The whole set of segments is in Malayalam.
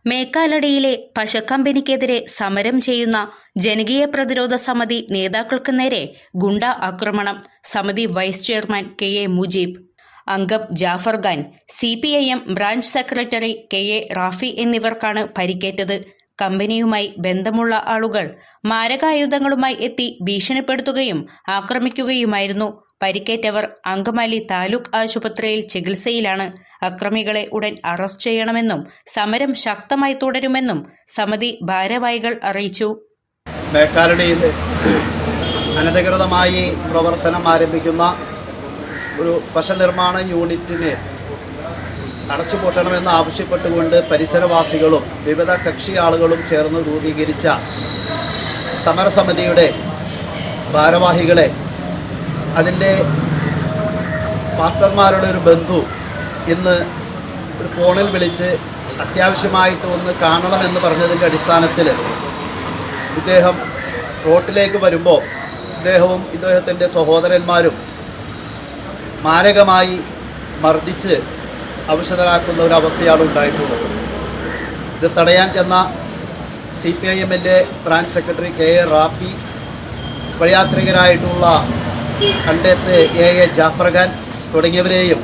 മേക്കാലടിയിലെ പശക്കമ്പനിക്കെതിരെ സമരം ചെയ്യുന്ന ജനകീയ പ്രതിരോധ സമിതി നേതാക്കൾക്ക് നേരെ ഗുണ്ട ആക്രമണം. സമിതി വൈസ് ചെയർമാൻ കെ.എ. മുജീബ്, അംഗം Jafar Khan, CPIM branch secretary K A. Rafi എന്നിവർക്കാണ് പരിക്കേറ്റത്. കമ്പനിയുമായി ബന്ധമുള്ള ആളുകൾ മാരകായുധങ്ങളുമായി എത്തി ഭീഷണിപ്പെടുത്തുകയും ആക്രമിക്കുകയുമായിരുന്നു. പരിക്കേറ്റവർ അങ്കമാലി താലൂക്ക് ആശുപത്രിയിൽ ചികിത്സയിലാണ്. അക്രമികളെ ഉടൻ അറസ്റ്റ് ചെയ്യണമെന്നും സമരം ശക്തമായി തുടരുമെന്നും സമിതി ഭാരവാഹികൾ അറിയിച്ചു. മേക്കാലടിയിൽ അനധികൃതമായി പ്രവർത്തനം ആരംഭിക്കുന്ന ഒരു പശനിർമ്മാണ യൂണിറ്റിനെ അടച്ചുപൂട്ടണമെന്ന് ആവശ്യപ്പെട്ടുകൊണ്ട് പരിസരവാസികളും വിവിധ കക്ഷി ആളുകളും ചേർന്ന് രൂപീകരിച്ച സമരസമിതിയുടെ ഭാരവാഹികളെ അതിൻ്റെ പാർട്ട്ണർമാരുടെ ഒരു ബന്ധു ഇന്ന് ഒരു ഫോണിൽ വിളിച്ച് അത്യാവശ്യമായിട്ട് ഒന്ന് കാണണമെന്ന് പറഞ്ഞതിൻ്റെ അടിസ്ഥാനത്തിൽ ഇദ്ദേഹം റോട്ടിലേക്ക് വരുമ്പോൾ ഇദ്ദേഹവും ഇദ്ദേഹത്തിൻ്റെ സഹോദരന്മാരും മാരകമായി മർദ്ദിച്ച് അവശതരാക്കുന്ന ഒരവസ്ഥയാണ് ഉണ്ടായിട്ടുള്ളത്. ഇത് തടയാൻ ചെന്ന CPIMൻ്റെ ബ്രാഞ്ച് സെക്രട്ടറി കെ.എ. റാഫി, വഴിയാത്രികരായിട്ടുള്ള കണ്ടേത്ത് A.A. ജാഫർ ഖാൻ തുടങ്ങിയവരെയും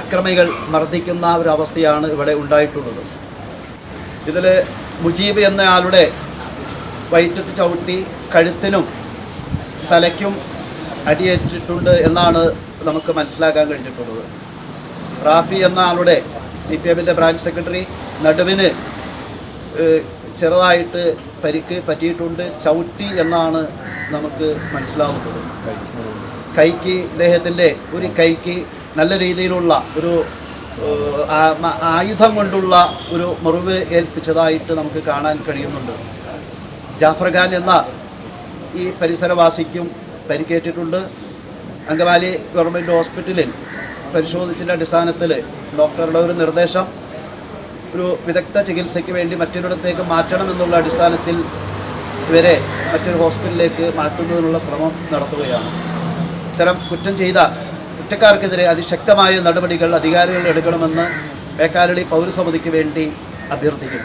അക്രമികൾ മർദ്ദിക്കുന്ന ഒരവസ്ഥയാണ് ഇവിടെ ഉണ്ടായിട്ടുള്ളത്. ഇതിൽ മുജീബ് എന്നയാളുടെ വയറ്റത്ത് ചവിട്ടി കഴുത്തിനും തലയ്ക്കും അടിയേറ്റിട്ടുണ്ട് എന്നാണ് നമുക്ക് മനസ്സിലാക്കാൻ കഴിഞ്ഞിട്ടുള്ളത്. റാഫി എന്ന ആളുടെ CPIMൻ്റെ ബ്രാഞ്ച് സെക്രട്ടറി നടുവിന് ചെറുതായിട്ട് പരിക്ക് പറ്റിയിട്ടുണ്ട്. ചവിട്ടി എന്നാണ് നമുക്ക് മനസ്സിലാവുന്നത്. കൈക്ക് ഇദ്ദേഹത്തിൻ്റെ ഒരു കൈക്ക് നല്ല രീതിയിലുള്ള ഒരു ആയുധം കൊണ്ടുള്ള ഒരു മുറിവ് ഏൽപ്പിച്ചതായിട്ട് നമുക്ക് കാണാൻ കഴിയുന്നുണ്ട്. ജാഫർ ഖാൻ എന്ന ഈ പരിസരവാസിക്കും പരിക്കേറ്റിട്ടുണ്ട്. അങ്കമാലി ഗവൺമെൻറ് ഹോസ്പിറ്റലിൽ പരിശോധിച്ചതിൻ്റെ അടിസ്ഥാനത്തിൽ ഡോക്ടറുടെ ഒരു നിർദ്ദേശം ഒരു വിദഗ്ധ ചികിത്സയ്ക്ക് വേണ്ടി മറ്റൊരിടത്തേക്ക് മാറ്റണമെന്നുള്ള അടിസ്ഥാനത്തിൽ ഇവരെ മറ്റൊരു ഹോസ്പിറ്റലിലേക്ക് മാറ്റുന്നതിനുള്ള ശ്രമം നടത്തുകയാണ്. ഇത്തരം കുറ്റം ചെയ്ത കുറ്റക്കാർക്കെതിരെ അതിശക്തമായ നടപടികൾ അധികാരികൾ എടുക്കണമെന്ന് മേക്കാലടി പൗരസമിതിക്ക് വേണ്ടി അഭ്യർത്ഥിക്കുന്നു.